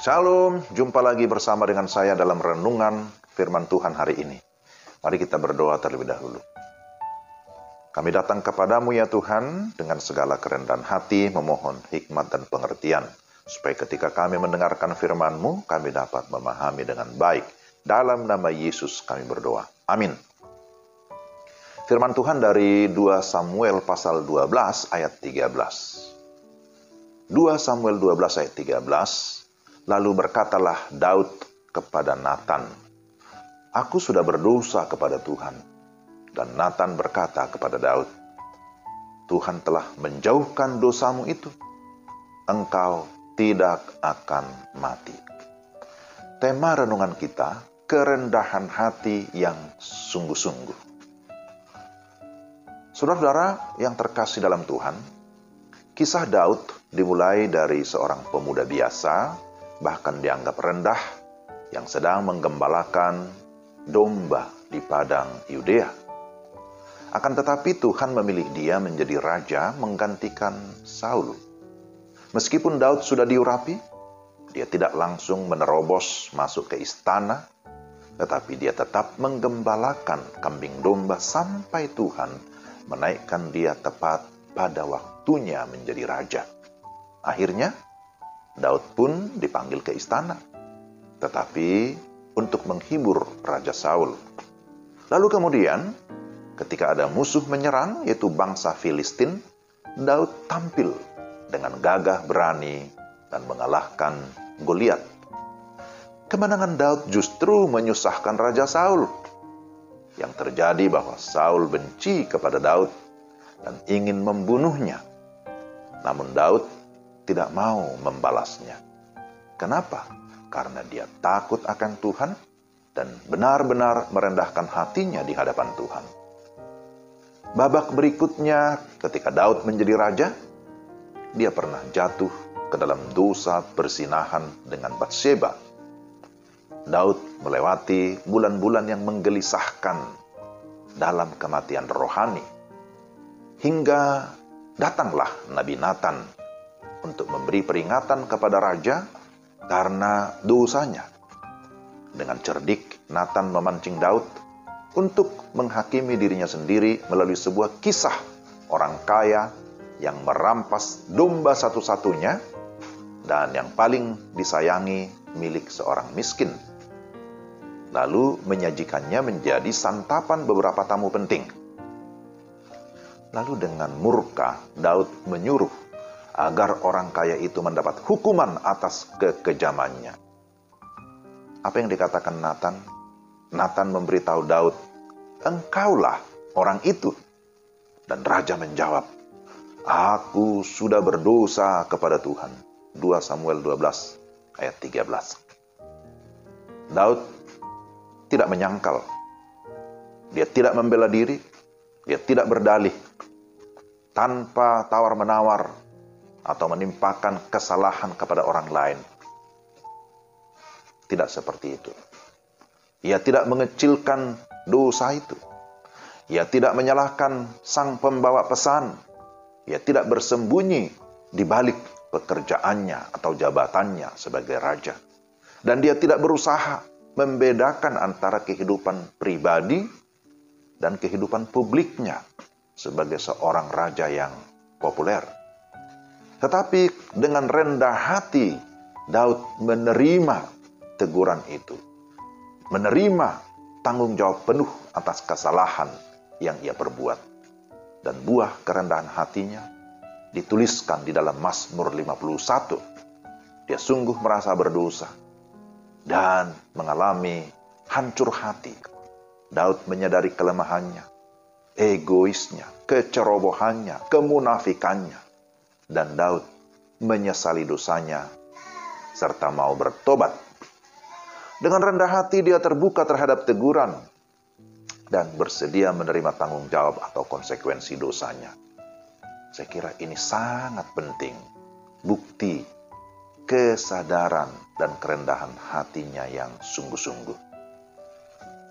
Shalom, jumpa lagi bersama dengan saya dalam renungan firman Tuhan hari ini. Mari kita berdoa terlebih dahulu. Kami datang kepadamu ya Tuhan, dengan segala kerendahan hati memohon hikmat dan pengertian, supaya ketika kami mendengarkan firman-Mu, kami dapat memahami dengan baik. Dalam nama Yesus kami berdoa. Amin. Firman Tuhan dari 2 Samuel pasal 12 ayat 13. 2 Samuel 12 ayat 13. Lalu berkatalah Daud kepada Natan, "Aku sudah berdosa kepada Tuhan." Dan Natan berkata kepada Daud, "Tuhan telah menjauhkan dosamu itu. Engkau tidak akan mati." Tema renungan kita, kerendahan hati yang sungguh-sungguh. Saudara-saudara yang terkasih dalam Tuhan, kisah Daud dimulai dari seorang pemuda biasa, bahkan dianggap rendah, yang sedang menggembalakan domba di padang Yudea. Akan tetapi Tuhan memilih dia menjadi raja menggantikan Saul. Meskipun Daud sudah diurapi, dia tidak langsung menerobos masuk ke istana, tetapi dia tetap menggembalakan kambing domba sampai Tuhan menaikkan dia tepat pada waktunya menjadi raja. Akhirnya, Daud pun dipanggil ke istana, tetapi untuk menghibur Raja Saul. Lalu kemudian, ketika ada musuh menyerang, yaitu bangsa Filistin, Daud tampil dengan gagah berani dan mengalahkan Goliat. Kemenangan Daud justru menyusahkan Raja Saul. Yang terjadi bahwa Saul benci kepada Daud dan ingin membunuhnya. Namun Daud tidak mau membalasnya. Kenapa? Karena dia takut akan Tuhan dan benar-benar merendahkan hatinya di hadapan Tuhan. Babak berikutnya, ketika Daud menjadi raja, dia pernah jatuh ke dalam dosa perzinahan dengan Batsheba. Daud melewati bulan-bulan yang menggelisahkan dalam kematian rohani. Hingga datanglah Nabi Natan untuk memberi peringatan kepada raja karena dosanya. Dengan cerdik, Natan memancing Daud untuk menghakimi dirinya sendiri melalui sebuah kisah orang kaya yang merampas domba satu-satunya dan yang paling disayangi milik seorang miskin. Lalu menyajikannya menjadi santapan beberapa tamu penting. Lalu dengan murka, Daud menyuruh agar orang kaya itu mendapat hukuman atas kekejamannya. Apa yang dikatakan Natan? Natan memberitahu Daud, "Engkaulah orang itu." Dan raja menjawab, "Aku sudah berdosa kepada Tuhan." 2 Samuel 12 ayat 13. Daud tidak menyangkal. Dia tidak membela diri. Dia tidak berdalih. Tanpa tawar-menawar atau menimpakan kesalahan kepada orang lain. Tidak seperti itu. Ia tidak mengecilkan dosa itu. Ia tidak menyalahkan sang pembawa pesan. Ia tidak bersembunyi di balik pekerjaannya atau jabatannya sebagai raja. Dan dia tidak berusaha membedakan antara kehidupan pribadi dan kehidupan publiknya sebagai seorang raja yang populer. Tetapi dengan rendah hati, Daud menerima teguran itu. Menerima tanggung jawab penuh atas kesalahan yang ia perbuat. Dan buah kerendahan hatinya dituliskan di dalam Mazmur 51. Dia sungguh merasa berdosa dan mengalami hancur hati. Daud menyadari kelemahannya, egoisnya, kecerobohannya, kemunafikannya. Dan Daud menyesali dosanya serta mau bertobat. Dengan rendah hati dia terbuka terhadap teguran dan bersedia menerima tanggung jawab atau konsekuensi dosanya. Saya kira ini sangat penting. Bukti kesadaran dan kerendahan hatinya yang sungguh-sungguh.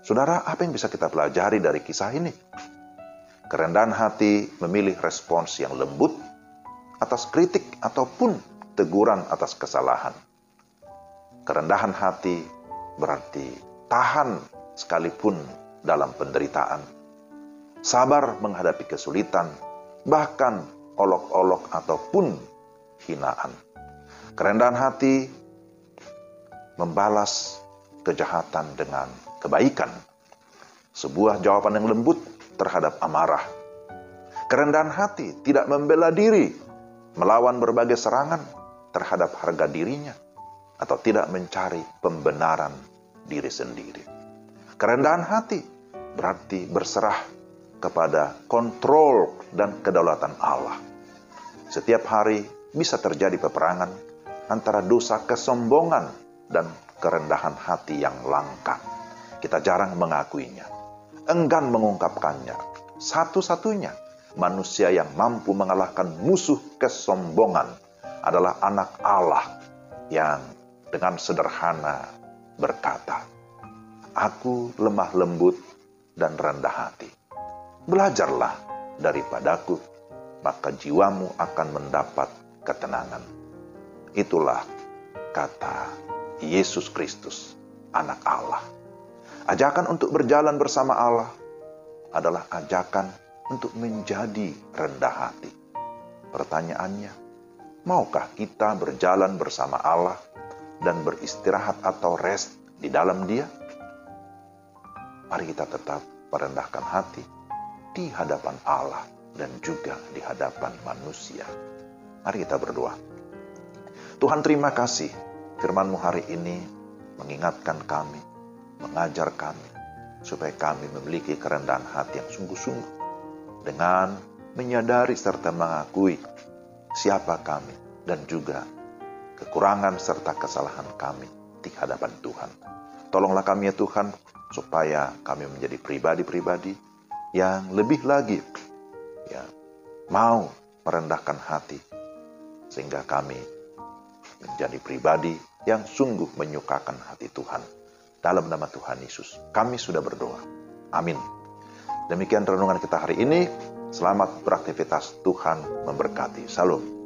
Saudara, apa yang bisa kita pelajari dari kisah ini? Kerendahan hati memilih respons yang lembut atas kritik ataupun teguran atas kesalahan. Kerendahan hati berarti tahan sekalipun dalam penderitaan, sabar menghadapi kesulitan, bahkan olok-olok ataupun hinaan. Kerendahan hati membalas kejahatan dengan kebaikan, sebuah jawaban yang lembut terhadap amarah. Kerendahan hati tidak membela diri, melawan berbagai serangan terhadap harga dirinya, atau tidak mencari pembenaran diri sendiri. Kerendahan hati berarti berserah kepada kontrol dan kedaulatan Allah. Setiap hari bisa terjadi peperangan antara dosa kesombongan dan kerendahan hati yang langka. Kita jarang mengakuinya, enggan mengungkapkannya. Satu-satunya manusia yang mampu mengalahkan musuh kesombongan adalah anak Allah yang dengan sederhana berkata, "Aku lemah lembut dan rendah hati. Belajarlah daripadaku, maka jiwamu akan mendapat ketenangan." Itulah kata Yesus Kristus, anak Allah. Ajakan untuk berjalan bersama Allah adalah ajakan untuk menjadi rendah hati. Pertanyaannya, maukah kita berjalan bersama Allah dan beristirahat atau rest di dalam Dia? Mari kita tetap merendahkan hati di hadapan Allah dan juga di hadapan manusia. Mari kita berdoa. Tuhan, terima kasih firman-Mu hari ini mengingatkan kami, mengajar kami, supaya kami memiliki kerendahan hati yang sungguh-sungguh, dengan menyadari serta mengakui siapa kami dan juga kekurangan serta kesalahan kami di hadapan Tuhan. Tolonglah kami ya Tuhan, supaya kami menjadi pribadi-pribadi yang lebih lagi mau merendahkan hati, sehingga kami menjadi pribadi yang sungguh menyukakan hati Tuhan. Dalam nama Tuhan Yesus, kami sudah berdoa. Amin. Demikian renungan kita hari ini. Selamat beraktivitas, Tuhan memberkati. Salam.